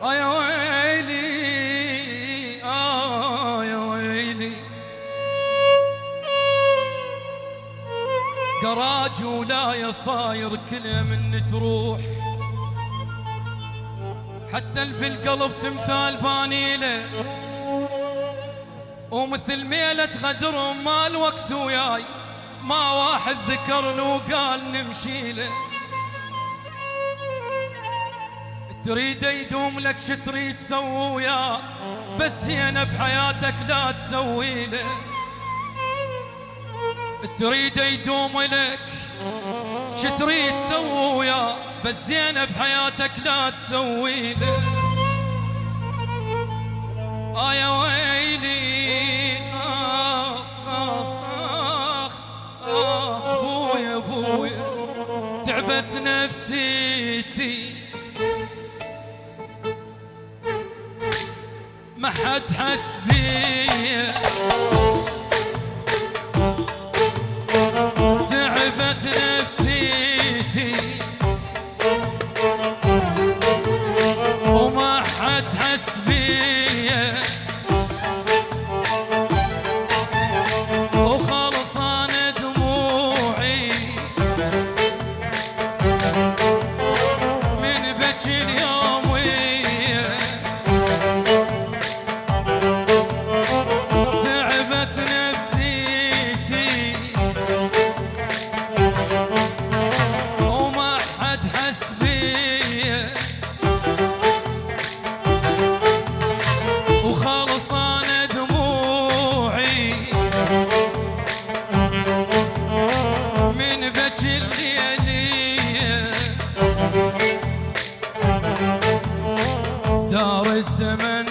يا ويلي يا ويلي، قراج ولاية صاير كلها من تروح، حتى بالقلب تمثال بانيله، ومثل ميلة غدر ما الوقت وياي، ما واحد ذكرني وقال نمشيله. تريد يدوم لك شتريد تسوي وياه، بس زينة بحياتك لا تسوي له. تريد يدوم لك شتريد تسوي وياه، بس زينة بحياتك لا تسوي له. يا ويلي بويا بويا، تعبت نفسيتي ما حد حس بيا، تعبت نفسيتي وما حد حس بيا، وخلصان دموعي من بكي اليوم ويا، تعبت نفسيتي وما حد حس بيا، وخلصان دموعي من بكي الليالي. دار الزمن